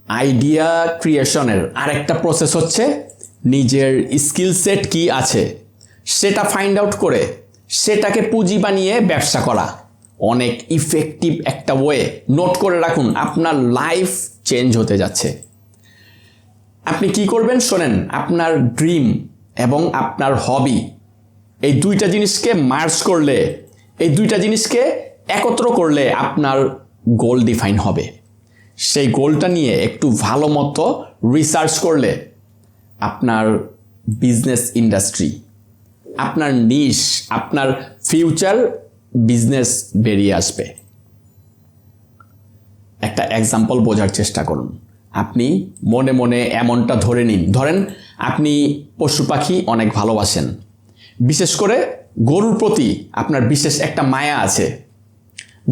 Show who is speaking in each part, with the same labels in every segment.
Speaker 1: Idea ক্রিয়েশনের আরেকটা process হচ্ছে নিজের স্কিল সেট কি আছে সেটা ফাইন্ড আউট করে সেটাকে পুঁজি বানিয়ে ব্যবসা করা। অনেক ইফেক্টিভ একটা ওয়ে। নোট করে রাখুন, আপনার লাইফ চেঞ্জ হতে যাচ্ছে। আপনি কি করবেন শোনেন, আপনার ড্রিম এবং আপনার হবি এই দুইটা জিনিসকে মার্জ করলে, এই দুইটা জিনিসকে একত্র করলে আপনার গোল ডিফাইন হবে। সেই গোলটা নিয়ে একটু ভালো মতো রিসার্চ করলে আপনার বিজনেস ইন্ডাস্ট্রি, আপনার নিশ, আপনার ফিউচার বিজনেস বেরিয়ে আসবে। একটা এক্সাম্পল বোঝার চেষ্টা করুন। আপনি মনে মনে এমনটা ধরে নিন, ধরেন আপনি পশু পাখি অনেক ভালোবাসেন, বিশেষ করে গরুর প্রতি আপনার বিশেষ একটা মায়া আছে।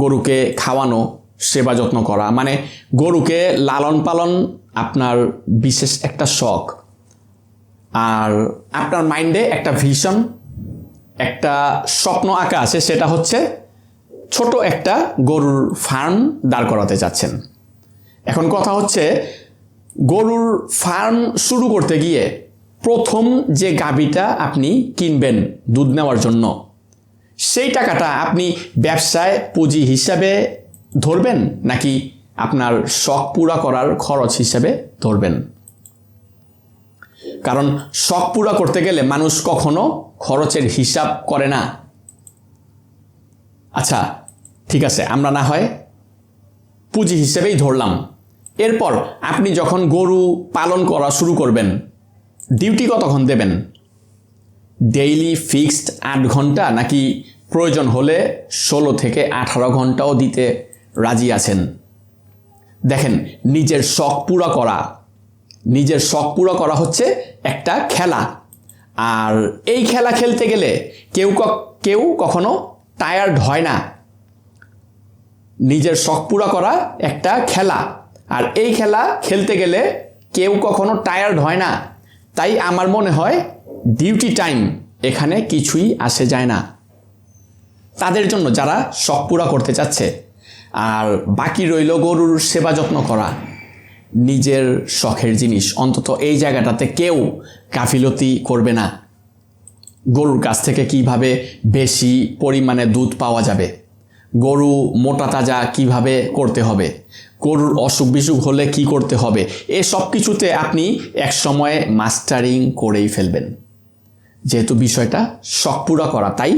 Speaker 1: গরুকে খাওয়ানো, সেবা যত্ন করা, মানে গরুকে লালন পালন আপনার বিশেষ একটা শখ। আর আপনার মাইন্ডে একটা ভিশন, একটা স্বপ্ন আঁকা আছে, সেটা হচ্ছে ছোট একটা গরুর ফার্ম দাঁড় করাতে চাচ্ছেন। এখন কথা হচ্ছে, গরুর ফার্ম শুরু করতে গিয়ে প্রথম যে গাভীটা আপনি কিনবেন দুধ নেওয়ার জন্য, সেই টাকাটা আপনি ব্যবসায় পুঁজি হিসাবে ধরবেন নাকি আপনার শখ পুরা করার খরচ হিসাবে ধরবেন? কারণ শখ পুরা করতে গেলে মানুষ কখনো খরচের হিসাব করে না। আচ্ছা ঠিক আছে, আমরা না হয় পুঁজি হিসেবেই ধরলাম। এরপর আপনি যখন গরু পালন করা শুরু করবেন, ডিউটি কতক্ষণ দেবেন? ডেইলি ফিক্সড 8 ঘন্টা নাকি প্রয়োজন হলে 16 থেকে 18 ঘন্টাও দিতে রাজি আছেন? দেখেন, নিজের শখ পুরা করা হচ্ছে একটা খেলা। আর এই খেলা খেলতে গেলে কেউ কখনো টায়ার্ড হয় না। নিজের শখ পুরা করা একটা খেলা, আর এই খেলা খেলতে গেলে কেউ কখনো টায়ার্ড হয় না। তাই আমার মনে হয় ডিউটি টাইম এখানে কিছুই আসে যায় না তাদের জন্য যারা শখ পুরা করতে চাচ্ছে। আর বাকি রইল গরুর সেবা যত্ন করা, নিজের শখের জিনিস। অন্তত এই জায়গাটাতে কেউ গাফিলতি করবে না। গরুর কাছ থেকে কিভাবে বেশি পরিমাণে দুধ পাওয়া যাবে, গরু মোটা তাজা কিভাবে করতে হবে, গরুর অসুখ বিসুখ হলে কি করতে হবে, সব কিছুতে আপনি এক সময়ে মাস্টারিং করেই ফেলবেন। যেহেতু বিষয়টা শখ পুরা করা, তাই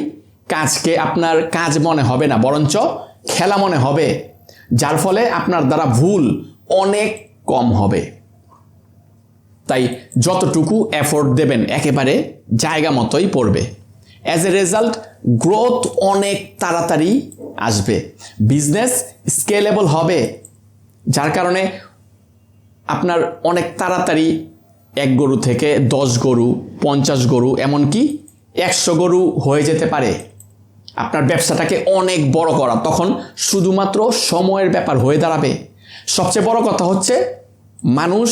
Speaker 1: কাজকে আপনার কাজ মনে হবে না, বরঞ্চ খেলা মনে হবে, যার ফলে আপনার দ্বারা ভুল অনেক কম হবে। তাই যতটুকু এফোর্ট দেবেন একেবারে জায়গা মতোই পড়বে। অ্যাজ এ রেজাল্ট গ্রোথ অনেক তাড়াতাড়ি আসবে, বিজনেস স্কেলেবল হবে, যার কারণে আপনার অনেক তাড়াতাড়ি 1 গরু থেকে 10 গরু, 50 গরু, এমনকি 100 গরু হয়ে যেতে পারে। আপনার ব্যবসাটাকে অনেক বড় করা তখন শুধুমাত্র সময়ের ব্যাপার হয়ে দাঁড়াবে। সবচেয়ে বড় কথা হচ্ছে, মানুষ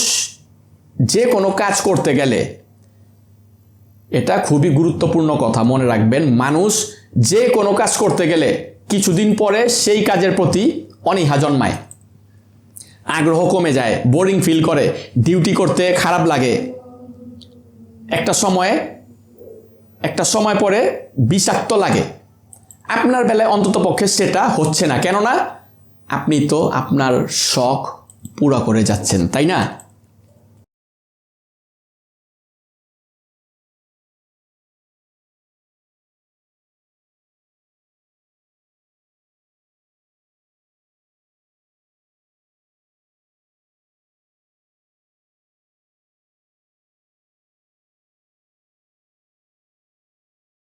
Speaker 1: যে কোনো কাজ করতে গেলে, এটা খুবই গুরুত্বপূর্ণ কথা মনে রাখবেন, মানুষ যে কোনো কাজ করতে গেলে কিছুদিন পরে সেই কাজের প্রতি অনীহা জন্মায়, আগ্রহ কমে যায়, বোরিং ফিল করে, ডিউটি করতে খারাপ লাগে, একটা সময় পরে বিষাক্ত লাগে। আপনার বেলায় অন্তত পক্ষে সেটা হচ্ছে না, কেননা আপনি তো আপনার শখ পুরা করে যাচ্ছেন, তাই না?